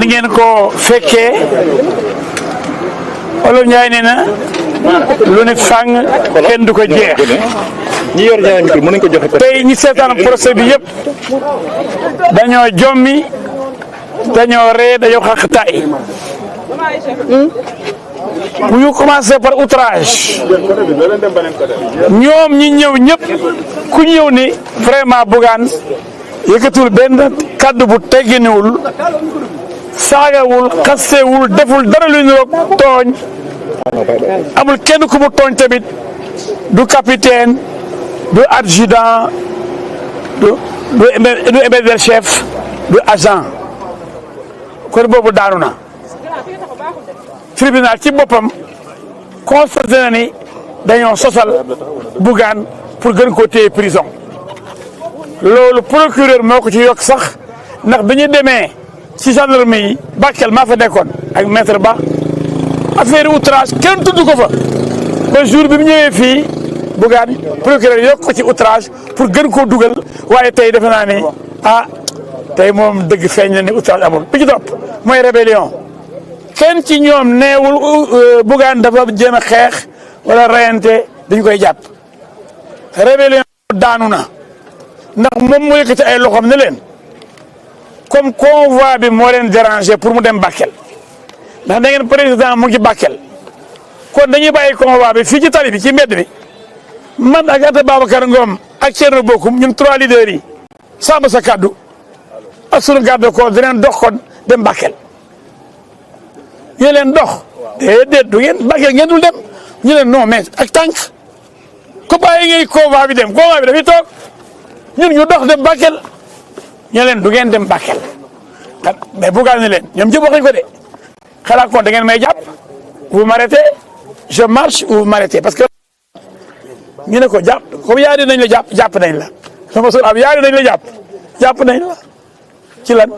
ngeen ko fekkee Olof Njaay nee na lu ne fàng kenn du ko jeex. ñi yor ñaari micro mën nañu ko joxe. tey ñi seetaan procès bi yëpp dañoo jommi dañoo ree dañoo xaqtaay bu ñu commencé par outrage ñoom ñi ñëw ñëpp ku ñëw ni vraiment Bougane yëkkatul benn kaddu bu tegginiwul saagawul xastewul deful dara lu niroog tooñ amul kenn ku mu tooñ tamit du capitaine du adjudant du éméder chef du agent kon boobu daanu na tribunal ci boppam constaté na ni dañoo sosal Bougane pour gën koo téye prison loolu procureur moo ko ci yokk sax ndax bi ñu demee ci gendarmerie yi Bakel maa fa nekkoon ak maître Ba affaire outrage kenn tudd ko fa ba jour bi mu ñëwee fii Bougane procureur yokk ko ci outrage pour gën koo dugal waaye tey defe naa ne tey moom dëgg feeñ na ne outrage amul bi ci topp mooy rébellion kenn ci ñoom neewul Bougane dafa jéem a xeex wala reyante dañ koy jàpp rébellion daanu na ndax moom moo yëkkati ay loxoom ne leen comme convoi bi moo leen déranger pour mu dem Bakel ndax da ngeen président mu ngi ci Bakel kon dañuy bàyyi convoi bi fii ci tali bi ci mbedd mi man ak Anta Babacar Ngom ak Thierno Bocoum ñun 3 leaders yi sàmm sa kaddu ak sunu garde corps dinañ dox kon dem Bakel ñu leen dox déedéet du ngeen Bakel ngeen dul dem ñu leen non mais ak tànk ko bàyyi ngay convoi bi dem convoi bi dafay toog ñun ñu dox dem Bakel ñu leen du ngeen dem Bakel mais Bougane ne leen ñoom ñëpp waxuñ ko de xalaat kon da ngeen may jàpp vous m'arrêtez je marche ou vous m'arrêtez parce que ñu ne ko jàpp comme yaa nañ la jàpp nañ la sama sol ab yaa nañ la jàpp nañ la ci lan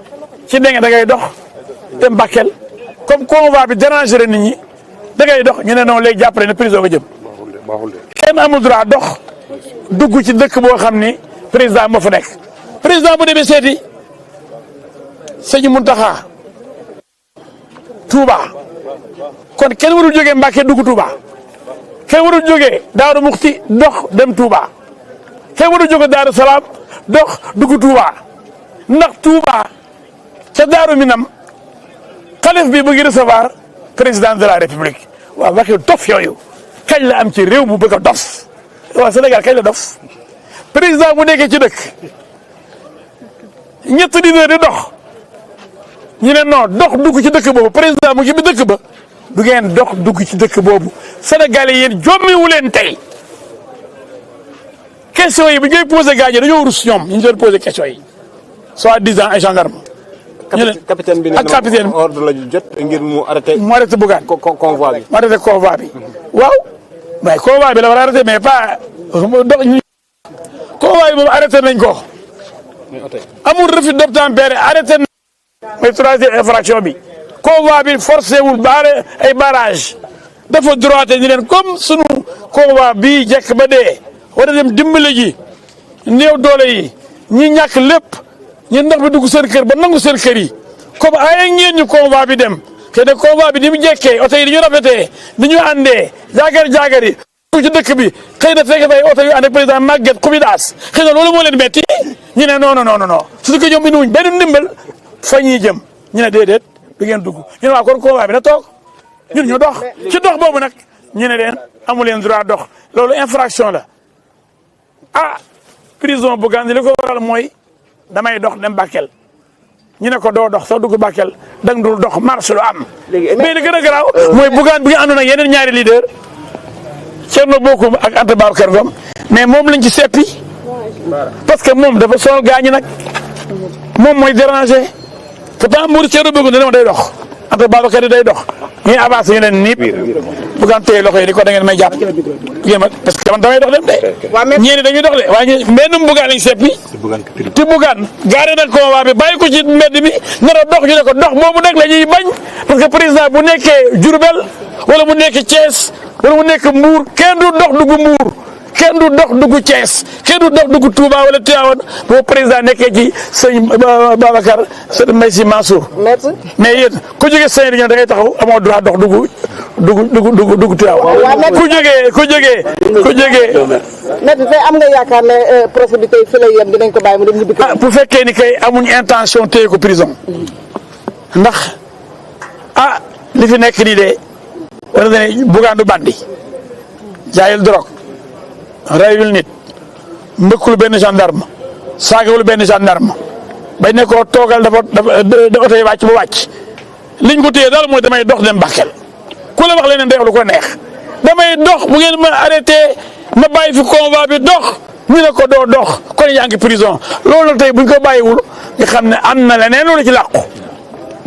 ci dégg nga da ngay dox dem Bakel comme convoi bi déranger nit ñi da ngay dox ñu ne non léegi jàpp nañ ne prison nga jëm kenn amul droit dox dugg ci dëkk boo xam ni président moo fa nekk président bu demee seeti sëñ Mountakha Touba kon kenn warul jógee Mbacke dugg Touba kenn warul jógee Daaru Muxti dox dem Touba kenn warul jógee Daaru Salaam dox dugg Touba ndax Touba ca Daaru Minam xalif bi mu ngi recevoir président de la République waaw waxi dof yooyu kañ la am ci réew mu bëgg a dof waaw Sénégal kañ la dof président bu nekkee ci dëkk ñett leader di dox ñu ne non dox dugg ci dëkk boobu président mu ngi bi dëkk ba du ngeen dox dugg ci dëkk boobu Sénégalais yéen jommiwu leen tey question yi bi ñuy posé gars yi dañoo rus ñoom ñu doon posé question yi soi-disant ay gendarme. capitaine bi ak capitaine ordre la jot ngir mu arrêté. mu arrêté Bougane convoi bi. mu arrêté convoi bi waaw mais convoi bi la war a arrêté mais pas dox ñu. convoi bi moom arrêté nañ ko. amul refus d'obtempérer arrêté nañ. mooy troisième infraction bi. convoi bi forcé wul baare ay barrage dafa droité ñu leen comme sunu convoi bii jekk ba dee war a dem dimbale ji néew doole yi ñi ñàkk lépp ñu ndox bi dugg seen kër ba nangu seen kër yi comme ay ngeen ñu convoi bi dem te ne convoi bi ni mu jekkee oto yi di ñu rafetee ni ñu àndee jaagar yi ci dëkk bi xëy na fekk fay oto yu ànd ak président Maguette Koubidas xëy na loolu moo leen metti ñu ne non surtout que ñoom indi wuñ benn ndimbal fa ñuy jëm ñu ne déedéet du ngeen dugg ñu ne waa kon convoi bi na toog ñun ñu dox ci dox boobu nag ñu ne leen amu leen droit dox loolu infraction la prison Bougane li ko waral mooy damay dox dem Bakel ñu ne ko doo dox soo dugg Bakel dang dul dox marche lu am. mais li gën a garaaw mooy Bougane bi nga àndoon ak yeneen ñaari leader Thierno Bocoum ak Anta Babacar Ngom mais moom lañ ci seppi parce que moom dafa sonal gaañi nag moom mooy déranger pourtant Mourou Thierno Bocoum ne day dox Anta Babacar day dox ñuy avancé ñu leen niip Bougane téye loxo yi di ko da ngeen may jàpp parce que man damay dox dem de ñeeni dañuy dox de waaye mbennum Bougane lañ seppi te Bougane gaare nag convoi bi bàyyi ko ci mbedd mi nar a dox ñu ne ko dox boobu nag la ñuy bañ parce que président bu nekkee Diourbel wala mu nekk Thiès wala mu nekk Mbour kenn du dox dugg Mbour kenn du dox dugg Thiès kenn du dox dugg Touba wala Tivaouane boo président nekkee ci sëñ Babacar sëñ Mbaye Sy Mansour. mais yéen ku jógee sëñ Réunion da ngay taxaw amoo droit dox dugg Tivaouane. ku jógee. Maître tey am nga yaakaar ne procès bi tey fi lay yem dinañ ko bàyyi mu dem ñibbi. bu fekkee ni kay amuñ intention téye ko prison ndax li fi nekk nii de wala nga ne Bougane du bandi jaayul drogue rayul nit mbëkkul benn gendarme saagawul benn gendarme bañ ne ko toogal dafa oto yi wàcc ba wàcc liñ ko téye daal mooy damay dox dem Bakel ku la wax leneen day wax lu ko neex damay dox bu ngeen ma arrêté ma bàyyi fi convoi bi dox ñu ne ko doo dox kon yaa ngi prison loolu tey buñ ko bàyyiwul nga xam ne am na leneen loolu ci làqu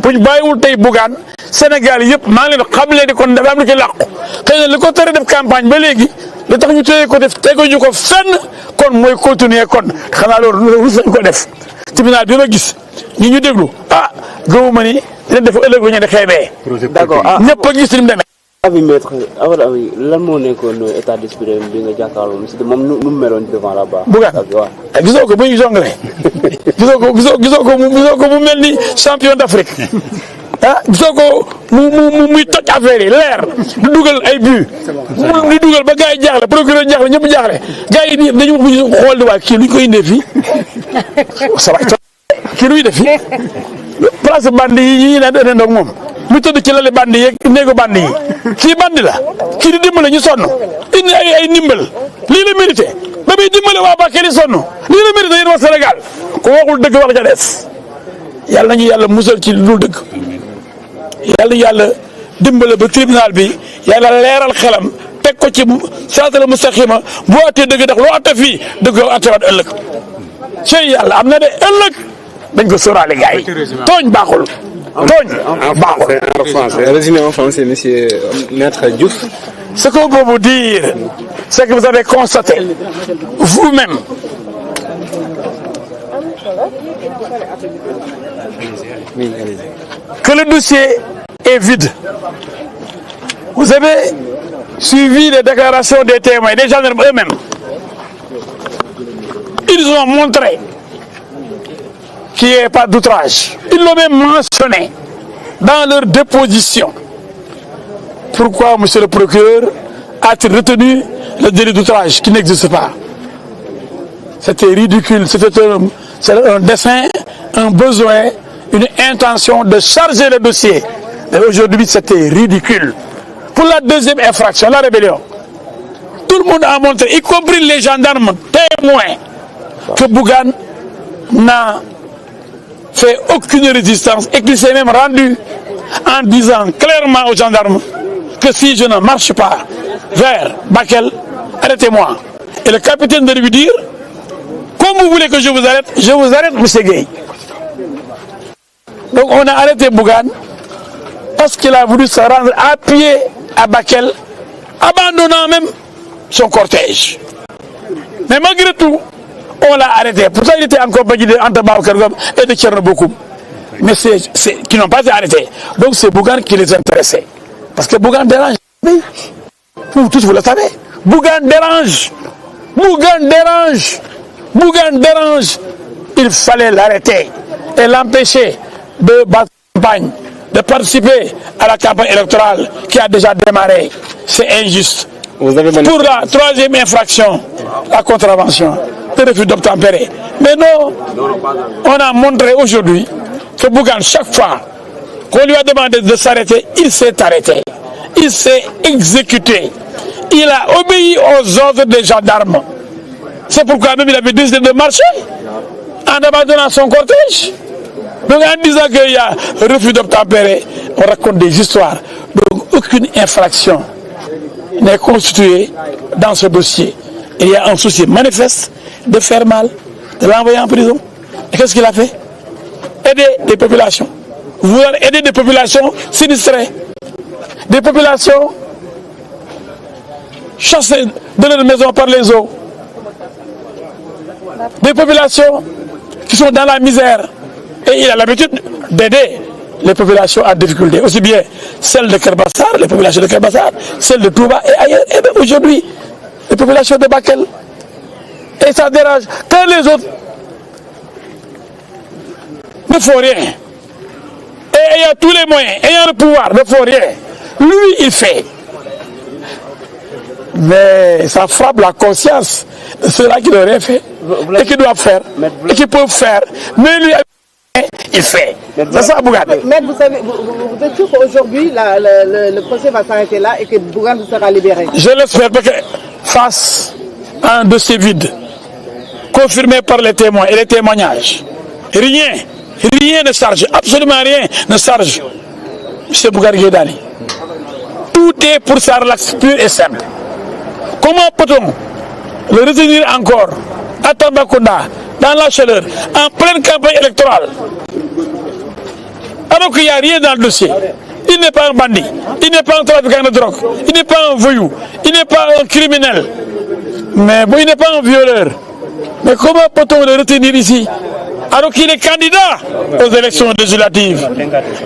buñ bàyyiwul tey Bougane Sénégal yëpp maa ngi leen xam leen ni kon dafa am lu ci làqu xëy na li ko tere def campagne ba léegi li tax ñu téye ko def teguñu ko fenn kon mooy continuer kon xanaa loolu rus nañ ko def tribunal bi ma gis ñi ñu déglu gëwuma ni dina def ëllëg ñu ne xeebee. d'accord ñëpp a gis ni mu demee. Abi maître lan moo nekkoon état d'esprit bi nga jàkkaarloo moom nu mu meloon devant la barre. Bougane gisoo ko bu ñu jongale gisoo ko mu mel ni champion d'Afrique gisoo ko muy toj affaire yi leer du dugal ay but di dugal ba gars yi jaaxle procureur jaaxle ñëpp jaaxle gars yi dañu wax bu ñu xool di waa kii lu ñu koy indee fii ça va kii lu ñu def fii place bandi yi ñu naan ndoog moom mu tëdd ci lali bandi yeeg néegu bandi yi kii bandi la kii di dimbale ñu sonn indi ay ndimbal lii la mérité ba muy dimbale waa Bakel yi sonn lii la mérité yéen waa Sénégal ku waxul dëgg wax ja des yàlla nañu yàlla musal ci lu dëgg yàlla yàlla dimbale ba tribunal bi yàlla leeral xelam teg ko ci siraatal mustaqima bu attee dëgg ndax loo atte fii dëgg yow attewaat ëllëg cey yàlla am na de ëllëg dañ ko sóoraale gars yi tooñ baaxul. En français. Résumé en français, monsieur Maître Diouf. Ce qu'on peut vous dire, c'est que vous avez constaté vous-même que le dossier est vide. Vous avez suivi les déclarations des témoins, des gendarmes eux-mêmes. Ils ont montré qu'il n'y ait pas d'outrage. Ils l'ont même mentionné dans leur déposition. Pourquoi, monsieur le procureur, a-t-il retenu le délit d'outrage qui n'existe pas? C'était ridicule, c'était un dessein, un besoin, une intention de charger le dossier. Et aujourd'hui, c'était ridicule. Pour la deuxième infraction, la rébellion, tout le monde a montré, y compris les gendarmes témoins, que Bougane n'a fait aucune résistance et qu'il s'est même rendu en disant clairement aux gendarmes que si je ne marche pas vers Bakel, arrêtez-moi. Et le capitaine de lui dire, comme vous voulez que je vous arrête, monsieur Gueye. Donc on a arrêté Bougane parce qu'il a voulu se rendre à pied à Bakel, abandonnant même son cortège. Mais malgré tout, on l'a arrêté. Pour ça, il était en compagnie d'Anta Babacar Ngom et de Thierno Bocoum. Mais qui n'ont pas été arrêtés. Donc c'est Bougane qui les intéressait. Parce que Bougane dérange. Vous tous, vous le savez. Bougane dérange. Bougane dérange. Bougane dérange. Il fallait l'arrêter et l'empêcher de battre la campagne, de participer à la campagne électorale qui a déjà démarré. C'est injuste. Pour la troisième infraction, la contravention, le refus d'obtempérer. Mais non, on a montré aujourd'hui que Bougane, chaque fois qu'on lui a demandé de s'arrêter, il s'est arrêté. Il s'est exécuté. Il a obéi aux ordres des gendarmes. C'est pourquoi même il avait décidé de marcher en abandonnant son cortège. Donc en disant qu'il y a refus d'obtempérer, on raconte des histoires. Donc aucune infraction n'est constituée dans ce dossier. Il y a un souci manifeste de faire mal, de l'envoyer en prison. Et qu'est-ce qu'il a fait? Aider des populations. Vouloir aider des populations sinistrées. Des populations chassées de leur maison par les eaux. Des populations qui sont dans la misère. Et il a l'habitude d'aider les populations en difficulté, aussi bien celles de Kerbassar, les populations de Kerbassar, celles de Touba et ailleurs. Et bien aujourd'hui, les populations de Bakel. Et ça dérange. Quand les autres ne font rien, et ayant tous les moyens, ayant le pouvoir, ne font rien, lui, il fait. Mais ça frappe la conscience de ceux-là qui n'ont rien fait, et qui doivent faire, et qui peuvent faire. Mais lui, il fait. C'est ça, Bougane. Mais vous savez, vous êtes sûr qu'aujourd'hui, le procès va s'arrêter là et que Bougane sera libéré? Je l'espère, parce que face à un dossier vide, confirmé par les témoins et les témoignages, rien ne charge, absolument rien ne charge M. Bougane Gueye Dany. Tout est pour sa relaxe pure et simple. Comment peut-on le retenir encore à Tambacounda, dans la chaleur, en pleine campagne électorale, alors qu'il n'y a rien dans le dossier? Il n'est pas un bandit, il n'est pas un trafiquant de drogue, il n'est pas un voyou, il n'est pas un criminel, mais bon, il n'est pas un violeur. Mais comment peut-on le retenir ici, alors qu'il est candidat aux élections législatives,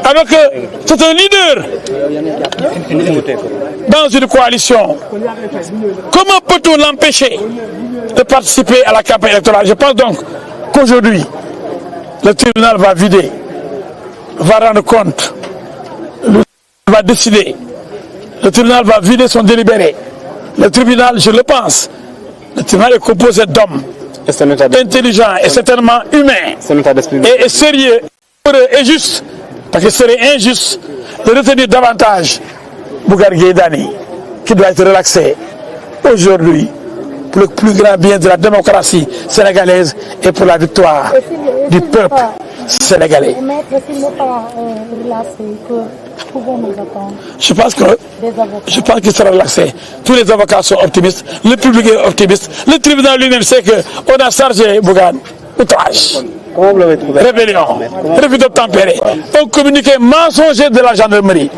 alors que c'est un leader dans une coalition? Comment peut-on l'empêcher de participer à la campagne électorale? Je pense donc qu'aujourd'hui, le tribunal va vider, va rendre compte, va décider. Le tribunal va vider son délibéré. Le tribunal, je le pense, le tribunal est composé d'hommes intelligents et certainement humains et sérieux, heureux et juste, parce que ce serait injuste de retenir davantage Bougane Gueye Dany, qui doit être relaxé aujourd'hui pour le plus grand bien de la démocratie sénégalaise et pour la victoire du peuple sénégalais. Je pense qu'il sera relaxé. Tous les avocats sont optimistes, le public est optimiste, le tribunal lui-même sait qu'on a chargé Bougane outrage, rébellion, refus d'obtempérer, un communiqué mensonger de la gendarmerie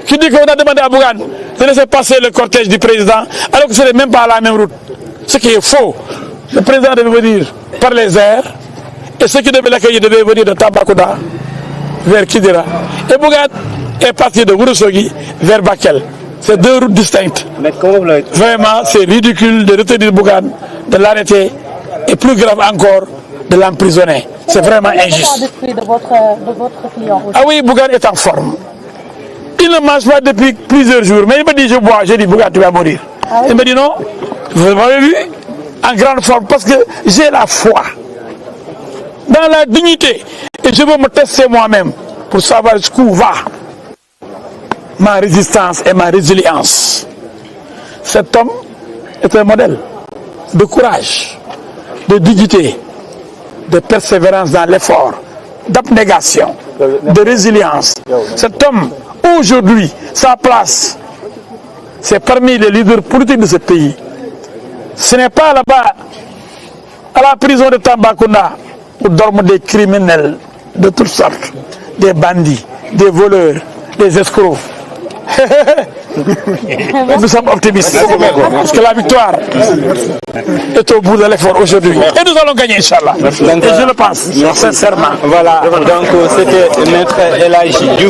qui dit qu'on a demandé à Bougane de laisser passer le cortège du président alors que ce n'est même pas à la même route. Ce qui est faux. Le président devait venir par les airs et ceux qui devaient l'accueillir devaient venir de Tambacounda vers Kidira. Et Bougane est parti de Ourossogui vers Bakel. C'est deux routes distinctes. Vraiment, c'est ridicule de retenir Bougane, de l'arrêter et plus grave encore, de l'emprisonner. C'est vraiment injuste. Ah oui, Bougane est en forme. Il ne mange pas depuis plusieurs jours, mais il me dit je bois, je dis Bougane tu vas mourir. Il me dit non, vous m'avez vu, en grande forme, parce que j'ai la foi dans la dignité et je veux me tester moi-même pour savoir jusqu'où va ma résistance et ma résilience. Cet homme est un modèle de courage, de dignité, de persévérance dans l'effort, d'abnégation, de résilience. Cet homme, aujourd'hui, sa place, c'est parmi les leaders politiques de ce pays. Ce n'est pas là-bas, à la prison de Tambacounda, où dorment des criminels de toutes sortes, des bandits, des voleurs, des escrocs. Nous sommes optimistes, parce que la victoire est au bout de l'effort aujourd'hui. Et nous allons gagner, Inch'Allah. Et je le pense, sincèrement. Voilà, donc c'était Maître El Hadji Diouf.